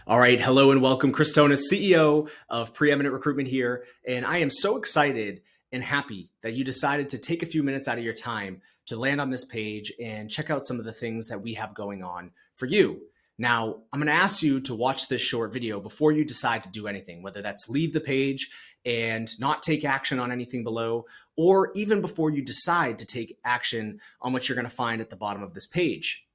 All right. Hello and welcome. Chris Tonis, CEO of Preeminent Recruitment here. And I am so excited and happy that you decided to take a few minutes out of your time to land on this page and check out some of the things that we have going on for you. Now, I'm going to ask you to watch this short video before you decide to do anything, whether that's leave the page and not take action on anything below, or even before you decide to take action on what you're going to find at the bottom of this page.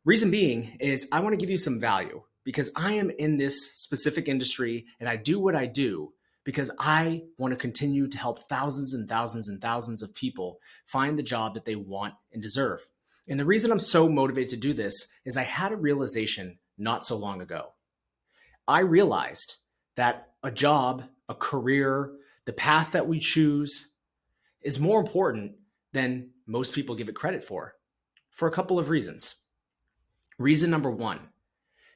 Reason being is I want to give you some value because I am in this specific industry and I do what I do because I want to continue to help thousands and thousands and thousands of people find the job that they want and deserve. And the reason I'm so motivated to do this is I had a realization not so long ago. I realized that a job, a career, the path that we choose is more important than most people give it credit for a couple of reasons. Reason number one,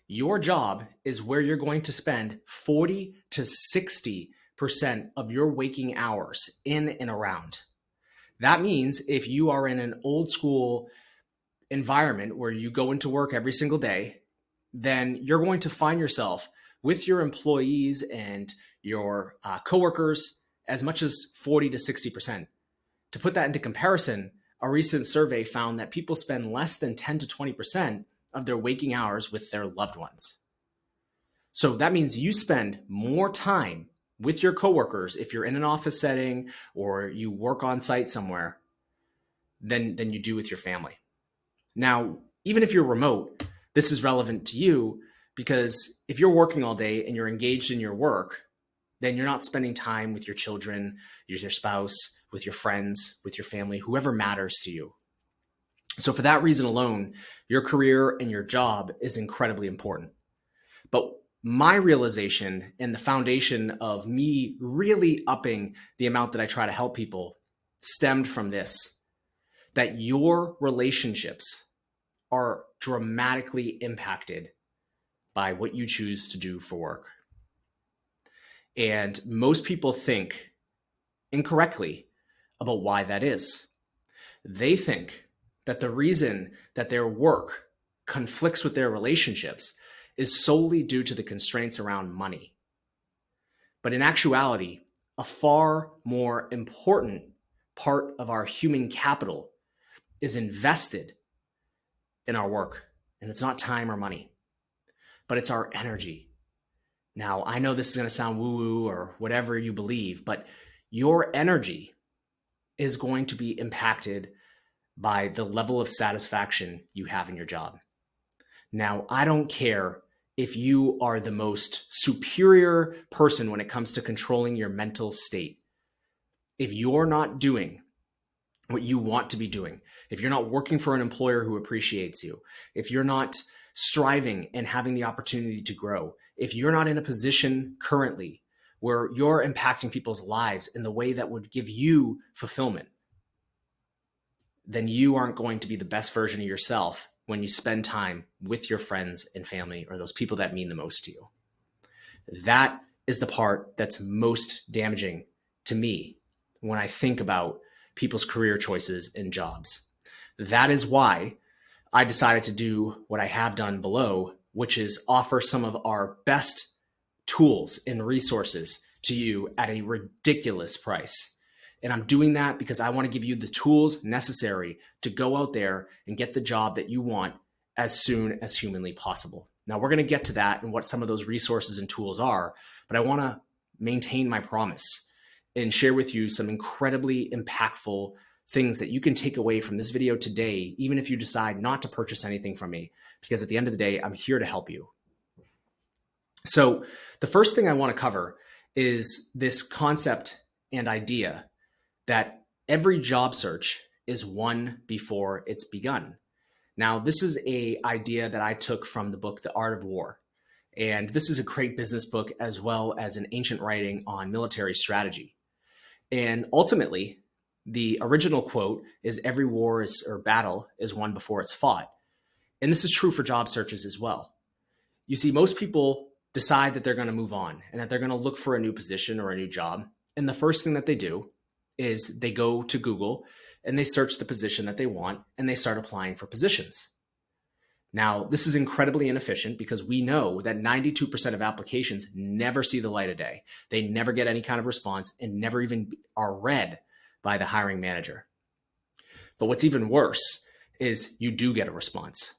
your job is where you're going to spend 40 to 60% of your waking hours in and around. That means if you are in an old school environment where you go into work every single day, then you're going to find yourself with your employees and your coworkers as much as 40 to 60%. To put that into comparison, a recent survey found that people spend less than 10 to 20% of their waking hours with their loved ones. So that means you spend more time with your coworkers if you're in an office setting or you work on site somewhere than you do with your family. Now, even if you're remote, this is relevant to you because if you're working all day and you're engaged in your work, then you're not spending time with your children, your spouse, with your friends, with your family, whoever matters to you. So for that reason alone, your career and your job is incredibly important. But my realization and the foundation of me really upping the amount that I try to help people stemmed from this, that your relationships are dramatically impacted by what you choose to do for work. And most people think incorrectly about why that is. They think that the reason that their work conflicts with their relationships is solely due to the constraints around money. But in actuality, a far more important part of our human capital is invested in our work. And it's not time or money, but it's our energy. Now, I know this is going to sound woo-woo or whatever you believe, but your energy is going to be impacted by the level of satisfaction you have in your job. Now, I don't care if you are the most superior person when it comes to controlling your mental state. If you're not doing what you want to be doing, if you're not working for an employer who appreciates you, if you're not striving and having the opportunity to grow, if you're not in a position currently where you're impacting people's lives in the way that would give you fulfillment, then you aren't going to be the best version of yourself when you spend time with your friends and family or those people that mean the most to you. That is the part that's most damaging to me when I think about people's career choices and jobs. That is why I decided to do what I have done below, which is offer some of our best tools and resources to you at a ridiculous price. And I'm doing that because I want to give you the tools necessary to go out there and get the job that you want as soon as humanly possible. Now, we're going to get to that and what some of those resources and tools are, but I want to maintain my promise and share with you some incredibly impactful things that you can take away from this video today, even if you decide not to purchase anything from me, because at the end of the day, I'm here to help you. So the first thing I want to cover is this concept and idea that every job search is won before it's begun. Now, this is an idea that I took from the book, The Art of War. And this is a great business book as well as an ancient writing on military strategy. And ultimately, the original quote is every war or battle is won before it's fought. And this is true for job searches as well. You see, most people decide that they're going to move on and that they're going to look for a new position or a new job. And the first thing that they do is they go to Google and they search the position that they want and they start applying for positions. Now, this is incredibly inefficient because we know that 92% of applications never see the light of day. They never get any kind of response and never even are read by the hiring manager. But what's even worse is you do get a response.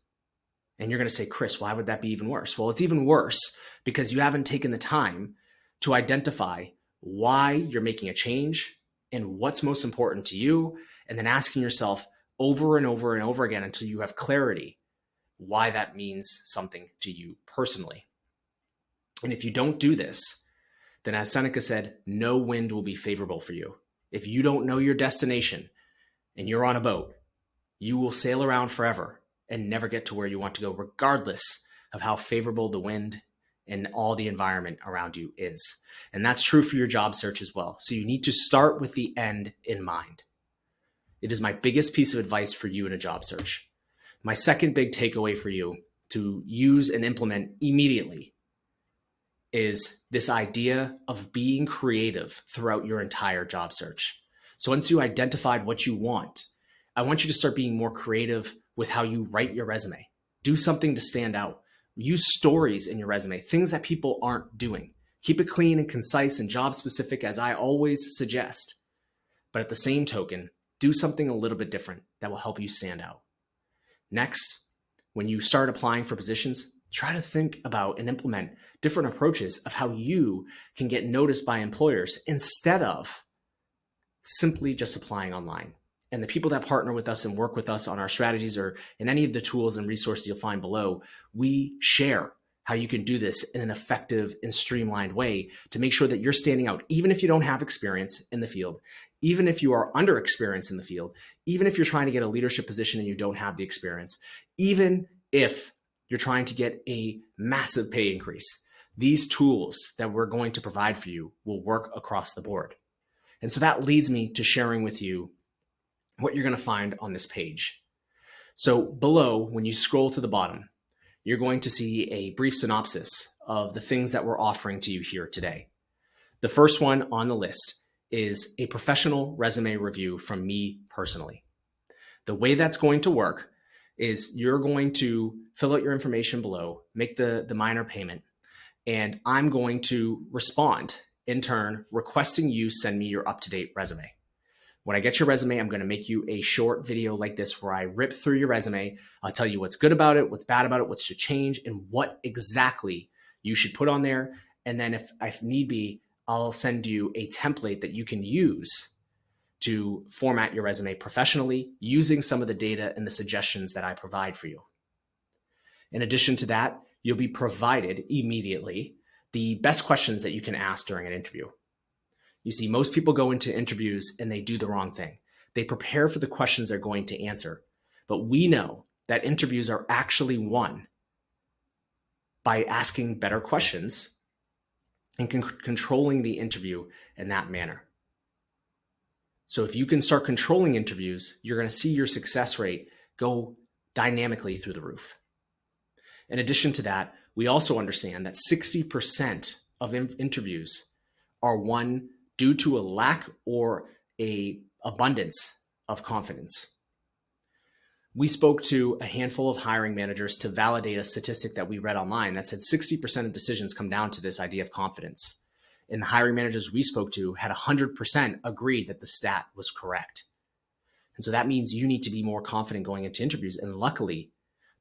And you're going to say, Chris, why would that be even worse? Well, it's even worse because you haven't taken the time to identify why you're making a change and what's most important to you, and then asking yourself over and over and over again until you have clarity why that means something to you personally. And if you don't do this, then as Seneca said, no wind will be favorable for you. If you don't know your destination and you're on a boat, you will sail around forever and never get to where you want to go, regardless of how favorable the wind and all the environment around you is. And that's true for your job search as well. So you need to start with the end in mind. It is my biggest piece of advice for you in a job search. My second big takeaway for you to use and implement immediately is this idea of being creative throughout your entire job search. So once you identified what you want, I want you to start being more creative with how you write your resume. Do something to stand out. Use stories in your resume, things that people aren't doing. Keep it clean and concise and job specific, as I always suggest. But at the same token, do something a little bit different that will help you stand out. Next, when you start applying for positions, try to think about and implement different approaches of how you can get noticed by employers instead of simply just applying online. And the people that partner with us and work with us on our strategies or in any of the tools and resources you'll find below, we share how you can do this in an effective and streamlined way to make sure that you're standing out, even if you don't have experience in the field, even if you are under experienced in the field, even if you're trying to get a leadership position and you don't have the experience, even if you're trying to get a massive pay increase. These tools that we're going to provide for you will work across the board. And so that leads me to sharing with you what you're going to find on this page. So below, when you scroll to the bottom, you're going to see a brief synopsis of the things that we're offering to you here today. The first one on the list is a professional resume review from me personally. The way that's going to work is you're going to fill out your information below, make the minor payment, and I'm going to respond in turn, requesting you send me your up-to-date resume. When I get your resume, I'm going to make you a short video like this where I rip through your resume. I'll tell you what's good about it, what's bad about it, what should change, and what exactly you should put on there. And then if need be, I'll send you a template that you can use to format your resume professionally using some of the data and the suggestions that I provide for you. In addition to that, you'll be provided immediately the best questions that you can ask during an interview. You see, most people go into interviews and they do the wrong thing. They prepare for the questions they're going to answer. But we know that interviews are actually won by asking better questions and controlling the interview in that manner. So if you can start controlling interviews, you're going to see your success rate go dynamically through the roof. In addition to that, we also understand that 60% of interviews are won due to a lack or a abundance of confidence. We spoke to a handful of hiring managers to validate a statistic that we read online that said 60% of decisions come down to this idea of confidence. And the hiring managers we spoke to had 100% agreed that the stat was correct. And so that means you need to be more confident going into interviews. And luckily,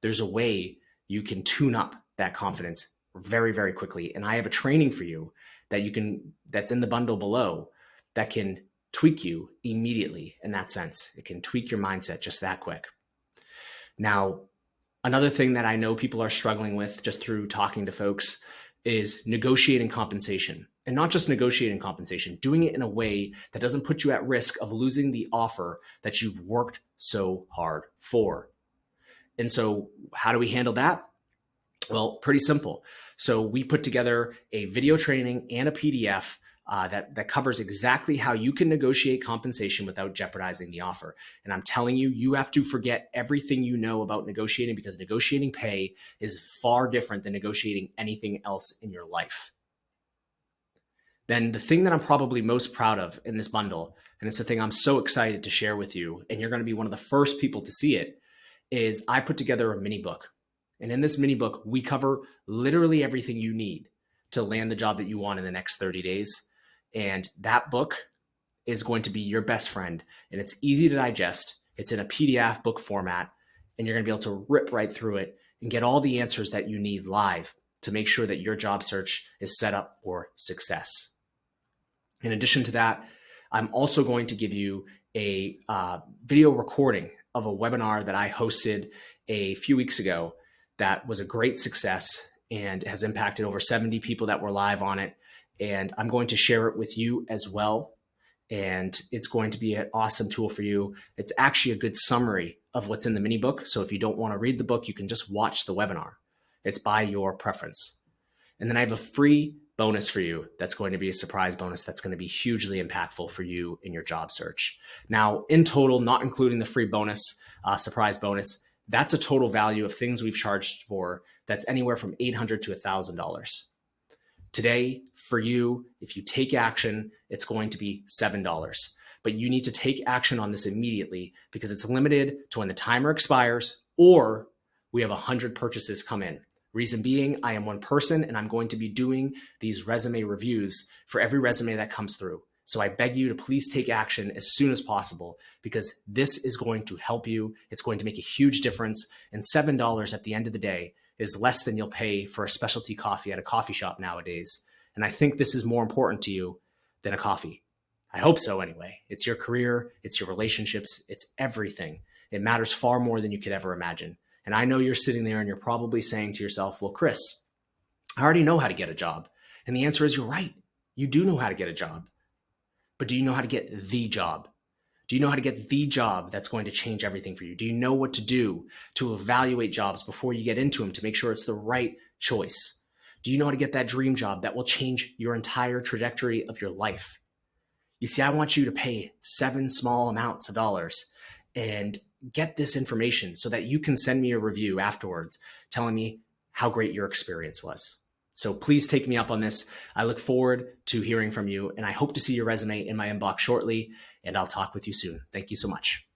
there's a way you can tune up that confidence very, very quickly. And I have a training for you that's in the bundle below that can tweak you immediately in that sense. It can tweak your mindset just that quick. Now, another thing that I know people are struggling with just through talking to folks is negotiating compensation. And not just negotiating compensation, doing it in a way that doesn't put you at risk of losing the offer that you've worked so hard for. And so how do we handle that? Well, pretty simple. So we put together a video training and a PDF that covers exactly how you can negotiate compensation without jeopardizing the offer. And I'm telling you, you have to forget everything you know about negotiating, because negotiating pay is far different than negotiating anything else in your life. Then the thing that I'm probably most proud of in this bundle, and it's the thing I'm so excited to share with you, and you're going to be one of the first people to see it, is I put together a mini book. And in this mini book, we cover literally everything you need to land the job that you want in the next 30 days. And that book is going to be your best friend. And it's easy to digest. It's in a PDF book format. And you're going to be able to rip right through it and get all the answers that you need live to make sure that your job search is set up for success. In addition to that, I'm also going to give you a video recording of a webinar that I hosted a few weeks ago that was a great success and has impacted over 70 people that were live on it. And I'm going to share it with you as well. And it's going to be an awesome tool for you. It's actually a good summary of what's in the mini book. So if you don't want to read the book, you can just watch the webinar. It's by your preference. And then I have a free bonus for you that's going to be a surprise bonus that's going to be hugely impactful for you in your job search. Now, in total, not including the free bonus, surprise bonus, that's a total value of things we've charged for that's anywhere from $800 to $1,000. Today, for you, if you take action, it's going to be $7. But you need to take action on this immediately because it's limited to when the timer expires or we have 100 purchases come in. Reason being, I am one person and I'm going to be doing these resume reviews for every resume that comes through. So I beg you to please take action as soon as possible because this is going to help you. It's going to make a huge difference. And $7 at the end of the day is less than you'll pay for a specialty coffee at a coffee shop nowadays. And I think this is more important to you than a coffee. I hope so anyway. It's your career, it's your relationships, it's everything. It matters far more than you could ever imagine. And I know you're sitting there and you're probably saying to yourself, well, Chris, I already know how to get a job. And the answer is you're right. You do know how to get a job. But do you know how to get the job? Do you know how to get the job that's going to change everything for you? Do you know what to do to evaluate jobs before you get into them to make sure it's the right choice? Do you know how to get that dream job that will change your entire trajectory of your life? You see, I want you to pay 7 small amounts of dollars and get this information so that you can send me a review afterwards telling me how great your experience was. So please take me up on this. I look forward to hearing from you, and I hope to see your resume in my inbox shortly, and I'll talk with you soon. Thank you so much.